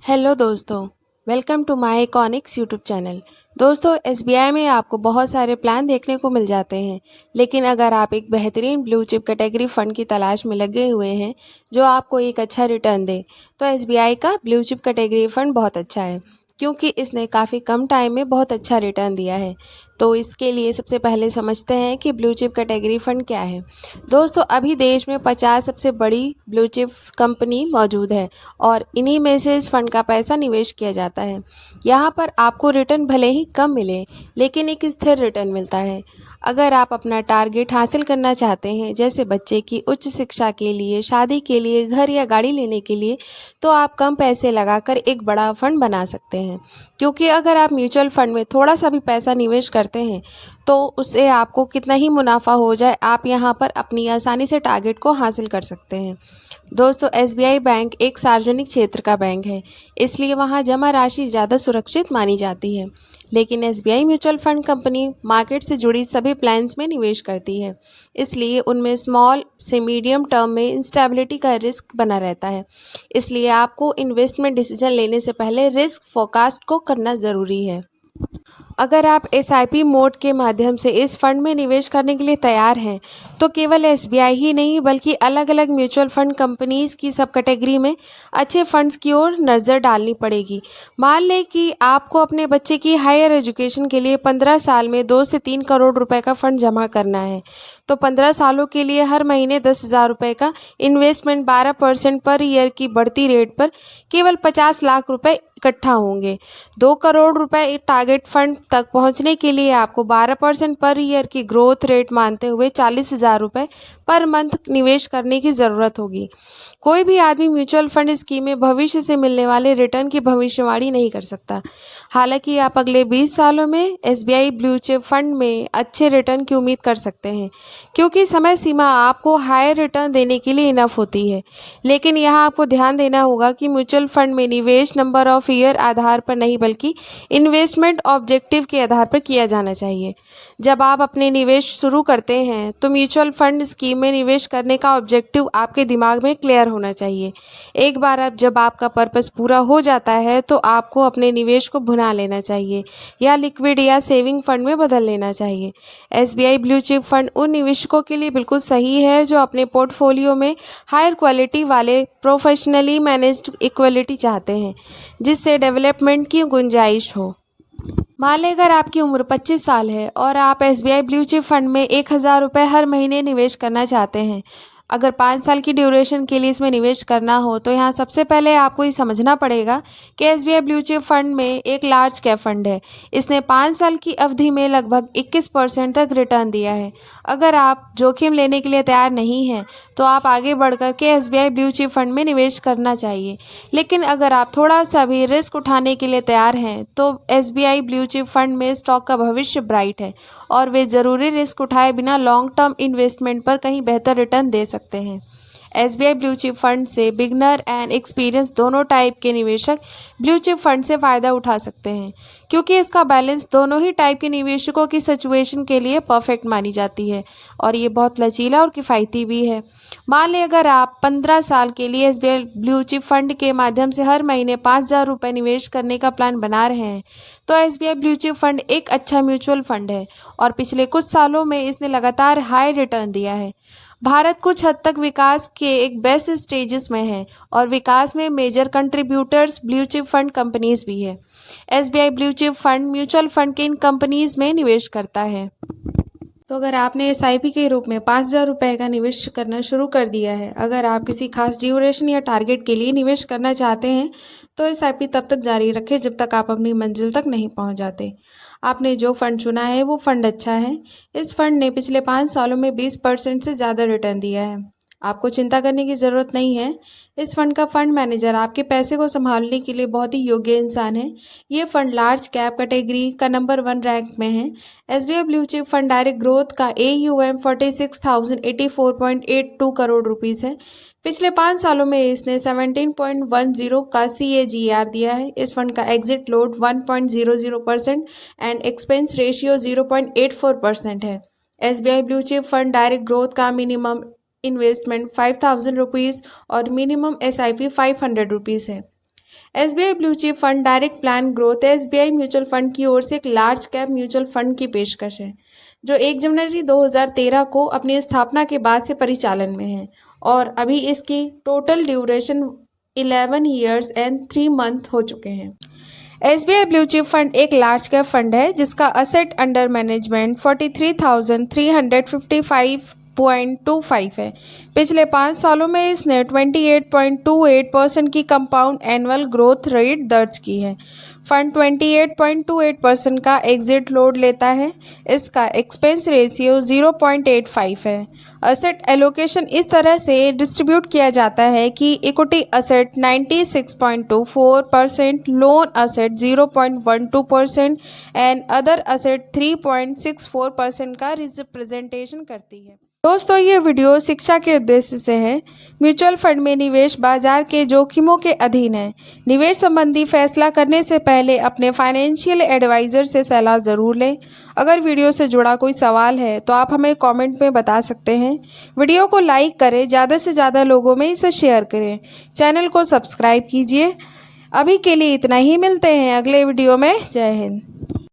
Hello दोस्तों, welcome to my Iconics YouTube channel. दोस्तों, SBI में आपको बहुत सारे प्लान देखने को मिल जाते हैं, लेकिन अगर आप एक बेहतरीन ब्लू चिप कैटेगरी फ़ंड की तलाश में लगे हुए हैं जो आपको एक अच्छा रिटर्न दे, तो एसबीआई का ब्लू चिप कैटेगरी फ़ंड बहुत अच्छा है, क्योंकि इसने काफ़ी कम टाइम में बहुत अच्छा रिटर्न दिया है। तो इसके लिए सबसे पहले समझते हैं कि ब्लू चिप कैटेगरी फ़ंड क्या है। दोस्तों, अभी देश में 50 सबसे बड़ी ब्लू चिप कंपनी मौजूद है और इन्हीं में से इस फंड का पैसा निवेश किया जाता है। यहाँ पर आपको रिटर्न भले ही कम मिले, लेकिन एक स्थिर रिटर्न मिलता है। अगर आप अपना टारगेट हासिल करना चाहते हैं, जैसे बच्चे की उच्च शिक्षा के लिए, शादी के लिए, घर या गाड़ी लेने के लिए, तो आप कम पैसे लगाकर एक बड़ा फंड बना सकते हैं। क्योंकि अगर आप म्यूचुअल फंड में थोड़ा सा भी पैसा निवेश करते हैं, तो उससे आपको कितना ही मुनाफा हो जाए, आप यहाँ पर अपनी आसानी से टारगेट को हासिल कर सकते हैं। दोस्तों, एसबीआई बैंक एक सार्वजनिक क्षेत्र का बैंक है, इसलिए वहाँ जमा राशि ज़्यादा सुरक्षित मानी जाती है। लेकिन SBI mutual fund company market से जुड़ी सभी प्लान्स में निवेश करती है, इसलिए उनमें स्मॉल से मीडियम टर्म में इंस्टेबिलिटी का रिस्क बना रहता है। इसलिए आपको इन्वेस्टमेंट डिसीजन लेने से पहले रिस्क फोरकास्ट को करना ज़रूरी है। अगर आप एसआईपी मोड के माध्यम से इस फंड में निवेश करने के लिए तैयार हैं, तो केवल एसबीआई ही नहीं बल्कि अलग अलग म्यूचुअल फंड कंपनीज की सब कैटेगरी में अच्छे फंड्स की ओर नज़र डालनी पड़ेगी। मान लें कि आपको अपने बच्चे की हायर एजुकेशन के लिए 15 साल में 2 से 3 करोड़ रुपए का फंड जमा करना है, तो 15 सालों के लिए हर महीने 10,000 रुपये का इन्वेस्टमेंट 12% पर ईयर की बढ़ती रेट पर केवल 50 लाख रुपए इकट्ठा होंगे। 2 करोड़ रुपए टारगेट फंड तक पहुंचने के लिए आपको 12% पर ईयर की ग्रोथ रेट मानते हुए 40,000 रुपये पर मंथ निवेश करने की ज़रूरत होगी। कोई भी आदमी म्यूचुअल फंड स्कीम में भविष्य से मिलने वाले रिटर्न की भविष्यवाणी नहीं कर सकता। हालांकि आप अगले 20 सालों में एसबीआई ब्लू चिप फंड में अच्छे रिटर्न की उम्मीद कर सकते हैं, क्योंकि समय सीमा आपको हायर रिटर्न देने के लिए इनफ होती है। लेकिन यहाँ आपको ध्यान देना होगा कि म्यूचुअल फंड में निवेश नंबर ऑफ ईयर आधार पर नहीं बल्कि इन्वेस्टमेंट ऑब्जेक्टिव के आधार पर किया जाना चाहिए। जब आप अपने निवेश शुरू करते हैं, तो म्यूचुअल फंड स्कीम में निवेश करने का ऑब्जेक्टिव आपके दिमाग में क्लियर होना चाहिए। एक बार जब आपका पर्पस पूरा हो जाता है, तो आपको अपने निवेश को भुना लेना चाहिए या लिक्विड या सेविंग फंड में बदल लेना चाहिए। एसबीआई ब्लू चिप फंड उन निवेशकों के लिए बिल्कुल सही है जो अपने पोर्टफोलियो में हायर क्वालिटी वाले प्रोफेशनली मैनेज्ड इक्विटी चाहते हैं, जिससे डेवलपमेंट की गुंजाइश हो। मान लें अगर आपकी उम्र 25 साल है और आप एसबीआई ब्लू चिप फंड में 1,000 रुपये हर महीने निवेश करना चाहते हैं। अगर 5 साल की ड्यूरेशन के लिए इसमें निवेश करना हो, तो यहाँ सबसे पहले आपको ये समझना पड़ेगा कि एसबीआई ब्लू चिप फंड में एक लार्ज कैप फंड है। इसने 5 साल की अवधि में लगभग 21% तक रिटर्न दिया है। अगर आप जोखिम लेने के लिए तैयार नहीं हैं, तो आप आगे बढ़कर के एसबीआई ब्लू चिप फंड में निवेश करना चाहिए। लेकिन अगर आप थोड़ा सा भी रिस्क उठाने के लिए तैयार हैं, तो एसबीआई ब्लू चिप फंड में स्टॉक का भविष्य ब्राइट है और वे ज़रूरी रिस्क उठाए बिना लॉन्ग टर्म इन्वेस्टमेंट पर कहीं बेहतर रिटर्न दे सकते हैं। एसबीआई ब्लू चिप फंड से बिगनर एंड एक्सपीरियंस दोनों टाइप के निवेशक ब्लू चिप फंड से फ़ायदा उठा सकते हैं, क्योंकि इसका बैलेंस दोनों ही टाइप के निवेशकों की सिचुएशन के लिए परफेक्ट मानी जाती है और ये बहुत लचीला और किफ़ायती भी है। मान लें अगर आप 15 साल के लिए एसबीआई ब्लू चिप फंड के माध्यम से हर महीने 5,000 रुपये निवेश करने का प्लान बना रहे हैं, तो एसबीआई ब्लू चिप फंड एक अच्छा म्यूचुअल फंड है और पिछले कुछ सालों में इसने लगातार हाई रिटर्न दिया है। भारत कुछ हद तक विकास के एक बेस्ट स्टेजेस में है और विकास में major contributors blue chip fund companies भी है। SBI blue chip fund mutual fund के इन कंपनीज में निवेश करता है। तो अगर आपने एसआईपी के रूप में 5,000 रुपये का निवेश करना शुरू कर दिया है, अगर आप किसी खास ड्यूरेशन या टारगेट के लिए निवेश करना चाहते हैं, तो एसआईपी तब तक जारी रखें जब तक आप अपनी मंजिल तक नहीं पहुंच जाते। आपने जो फंड चुना है वो फंड अच्छा है। इस फंड ने पिछले 5 सालों में 20% से ज़्यादा रिटर्न दिया है। आपको चिंता करने की ज़रूरत नहीं है। इस फंड का फंड मैनेजर आपके पैसे को संभालने के लिए बहुत ही योग्य इंसान है। ये फंड लार्ज कैप कैटेगरी का नंबर 1 रैंक में है। SBI blue chip fund direct growth का AUM 46,084.82 करोड़ रुपीज़ है। पिछले 5 सालों में इसने 17.10 का CAGR दिया है। इस फंड का exit load 1.00% and expense ratio 0.84% है। SBI blue chip fund direct growth का मिनिमम इन्वेस्टमेंट 5,000 रुपीज़ और मिनिमम SIP 500 रुपीज़ है। SBI blue chip fund direct plan growth SBI mutual fund की ओर से एक लार्ज कैप म्यूचुअल फंड की पेशकश है जो 1 जनवरी 2013 को अपनी स्थापना के बाद से परिचालन में है और अभी इसकी total duration 11 years and 3 month हो चुके हैं। एसबीआई ब्लू चिप फंड एक लार्ज कैप फंड है जिसका असेट अंडर मैनेजमेंट 43,355.25 है। पिछले 5 सालों में इसने 28.28% की कंपाउंड एनुअल ग्रोथ रेट दर्ज की है। फंड 28.28% का एग्जिट लोड लेता है। इसका एक्सपेंस रेशियो 0.85 है। असेट एलोकेशन इस तरह से डिस्ट्रीब्यूट किया जाता है कि equity asset 96.24%, loan asset 0.12% and other asset 3.64% का रिप्रेजेंटेशन करती है। दोस्तों, ये वीडियो शिक्षा के उद्देश्य से है। म्यूचुअल फंड में निवेश बाजार के जोखिमों के अधीन है। निवेश संबंधी फैसला करने से पहले अपने फाइनेंशियल एडवाइज़र से सलाह ज़रूर लें। अगर वीडियो से जुड़ा कोई सवाल है तो आप हमें कमेंट में बता सकते हैं। वीडियो को लाइक करें, ज़्यादा से ज़्यादा लोगों में इसे शेयर करें। चैनल को सब्सक्राइब कीजिए। अभी के लिए इतना ही, मिलते हैं अगले वीडियो में। जय हिंद।